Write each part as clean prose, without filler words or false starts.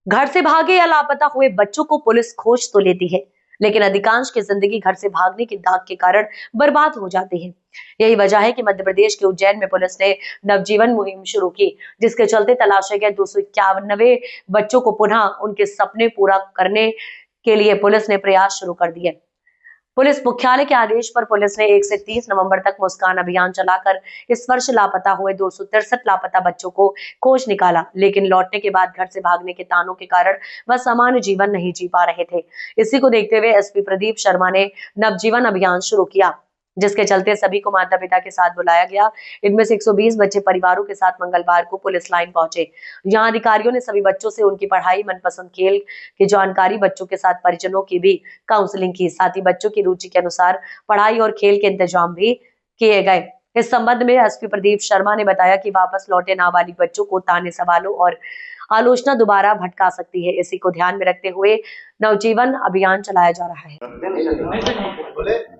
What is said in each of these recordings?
घर से भागे या लापता हुए बच्चों को पुलिस खोज तो लेती है, लेकिन अधिकांश की जिंदगी घर से भागने की दाग के कारण बर्बाद हो जाती है। यही वजह है कि मध्य प्रदेश के उज्जैन में पुलिस ने नवजीवन मुहिम शुरू की, जिसके चलते तलाशे गए 291 बच्चों को पुनः उनके सपने पूरा करने के लिए पुलिस ने प्रयास शुरू कर दिए। पुलिस मुख्यालय के आदेश पर पुलिस ने 1 से 30 नवंबर तक मुस्कान अभियान चलाकर इस वर्ष लापता हुए 263 लापता बच्चों को खोज निकाला, लेकिन लौटने के बाद घर से भागने के तानों के कारण वह सामान्य जीवन नहीं जी पा रहे थे। इसी को देखते हुए एसपी प्रदीप शर्मा ने नवजीवन अभियान शुरू किया, जिसके चलते सभी को माता पिता के साथ बुलाया गया। इनमें से 120 बच्चे परिवारों के साथ मंगलवार को पुलिस लाइन पहुंचे। यहाँ अधिकारियों ने सभी बच्चों से उनकी पढ़ाई, मनपसंद खेल की जानकारी, बच्चों के साथ परिजनों की भी काउंसलिंग की। साथ ही बच्चों की रुचि के अनुसार पढ़ाई और खेल के इंतजाम भी किए गए। इस संबंध में एसपी प्रदीप शर्मा ने बताया कि वापस लौटे नाबालिग बच्चों को ताने, सवालों और आलोचना दोबारा भटका सकती है। इसी को ध्यान में रखते हुए नवजीवन अभियान चलाया जा रहा है।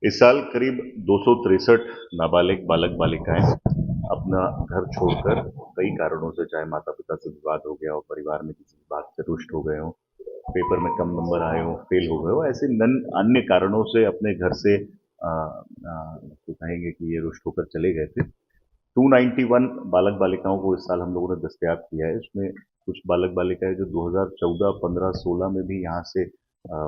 इस साल करीब 263 नाबालिग बालक बालिकाएं अपना घर छोड़कर कई कारणों से, चाहे माता पिता से विवाद हो गया हो, परिवार में किसी बात से रुष्ट हो गए हो, पेपर में कम नंबर आए हो, फेल हो गए हो, ऐसे अन्य कारणों से अपने घर से तो कहेंगे कि ये रुष्ट होकर चले गए थे। 291 बालक बालिकाओं को इस साल हम लोगों ने दस्तयाब किया है। इसमें कुछ बालक बालिकाएं जो 2014, 15, 16 में भी यहाँ से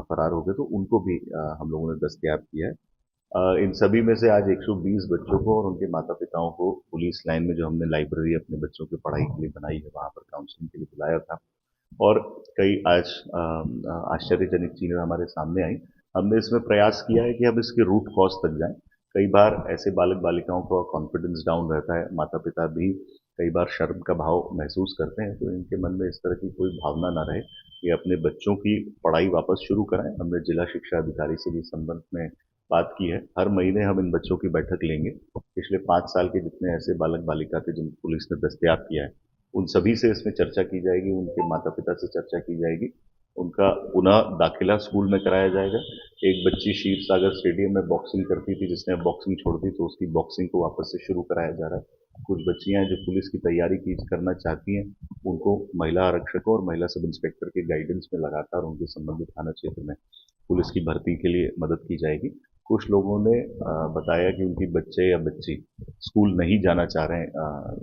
फरार हो गए, तो उनको भी हम लोगों ने दस्तयाब किया है। इन सभी में से आज 120 बच्चों को और उनके माता पिताओं को पुलिस लाइन में, जो हमने लाइब्रेरी अपने बच्चों की पढ़ाई के लिए बनाई है, वहां पर काउंसलिंग के लिए बुलाया था। और कई आज आश्चर्यजनक चीजें हमारे सामने आई। हमने इसमें प्रयास किया है कि हम इसके रूट कॉज तक जाएं। कई बार ऐसे बालक बालिकाओं का कॉन्फिडेंस डाउन रहता है, माता पिता भी कई बार शर्म का भाव महसूस करते हैं, तो इनके मन में इस तरह की कोई भावना ना रहे, ये अपने बच्चों की पढ़ाई वापस शुरू कराएं। हमने जिला शिक्षा अधिकारी से भी संबंध में बात की है। हर महीने हम इन बच्चों की बैठक लेंगे। पिछले 5 साल के जितने ऐसे बालक बालिका थे जिनको पुलिस ने दस्तयाब किया है, उन सभी से इसमें चर्चा की जाएगी, उनके माता पिता से चर्चा की जाएगी, उनका पुनः दाखिला स्कूल में कराया जाएगा। एक बच्ची क्षीर सागर स्टेडियम में बॉक्सिंग करती थी, जिसने बॉक्सिंग छोड़ दी, तो उसकी बॉक्सिंग को वापस से शुरू कराया जा रहा है। कुछ बच्चियां जो पुलिस की तैयारी करना चाहती हैं, उनको महिला आरक्षकों और महिला सब इंस्पेक्टर के गाइडेंस में लगातार उनके संबंधित थाना क्षेत्र में पुलिस की भर्ती के लिए मदद की जाएगी। कुछ लोगों ने बताया कि उनकी बच्चे या बच्ची स्कूल नहीं जाना चाह रहे हैं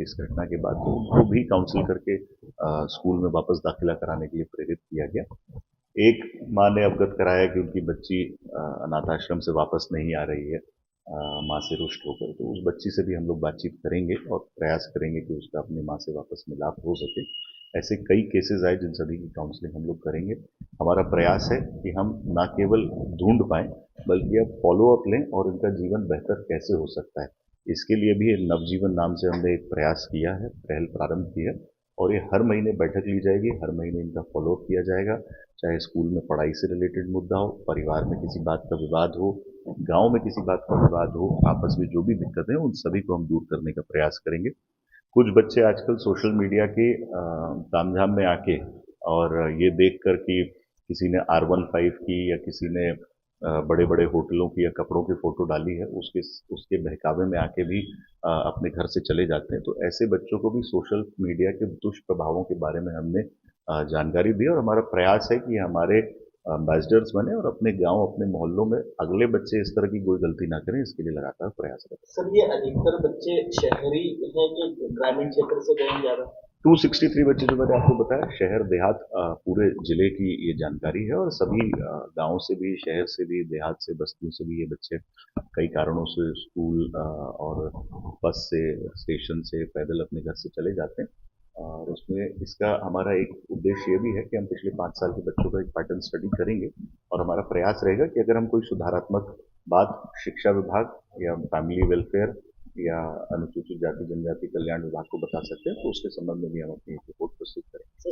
इस घटना के बाद, तो उनको भी काउंसिल करके स्कूल में वापस दाखिला कराने के लिए प्रेरित किया गया। एक माँ ने अवगत कराया कि उनकी बच्ची अनाथ आश्रम से वापस नहीं आ रही है, माँ से रुष्ट होकर, तो उस बच्ची से भी हम लोग बातचीत करेंगे और प्रयास करेंगे कि उसका अपनी माँ से वापस मिलाप हो सके। ऐसे कई केसेस आए जिन सभी की काउंसलिंग हम लोग करेंगे। हमारा प्रयास है कि हम न केवल ढूंढ पाएं, बल्कि अब फॉलो अप लें और इनका जीवन बेहतर कैसे हो सकता है, इसके लिए भी नवजीवन नाम से हमने एक प्रयास किया है, पहल प्रारंभ की है, और ये हर महीने बैठक ली जाएगी, हर महीने इनका फॉलो अप किया जाएगा। चाहे स्कूल में पढ़ाई से रिलेटेड मुद्दा हो, परिवार में किसी बात का विवाद हो, गांव में किसी बात का विवाद हो, आपस में जो भी दिक्कतें हैं, उन सभी को हम दूर करने का प्रयास करेंगे। कुछ बच्चे आजकल सोशल मीडिया के तामझाम में आके और ये देखकर कि किसी ने R15 की या किसी ने बड़े बड़े होटलों की या कपड़ों की फोटो डाली है, उसके बहकावे में आके भी अपने घर से चले जाते हैं। तो ऐसे बच्चों को भी सोशल मीडिया के दुष्प्रभावों के बारे में हमने जानकारी दी, और हमारा प्रयास है कि हमारे एम्बेसडर्स बने और अपने गांव, अपने मोहल्लों में अगले बच्चे इस तरह की कोई गलती ना करें, इसके लिए लगातार प्रयास करें। सर, ये अधिकतर बच्चे शहरी हैं कि ग्रामीण क्षेत्र से गए ज्यादा? 263 बच्चे जो मैंने आपको बताया, शहर देहात पूरे जिले की ये जानकारी है, और सभी गांव से भी, शहर से भी, देहात से, बस्तियों से भी ये बच्चे कई कारणों से स्कूल और बस से, स्टेशन से, पैदल अपने घर से चले जाते हैं। और उसमें इसका हमारा एक उद्देश्य ये भी है कि हम पिछले 5 साल के बच्चों का एक पैटर्न स्टडी करेंगे, और हमारा प्रयास रहेगा कि अगर हम कोई सुधारात्मक बात शिक्षा विभाग या फैमिली वेलफेयर या अनुसूचित जाति जनजाति कल्याण विभाग को बता सकते हैं, तो उसके संबंध में भी हम अपनी रिपोर्ट प्रस्तुत करेंगे।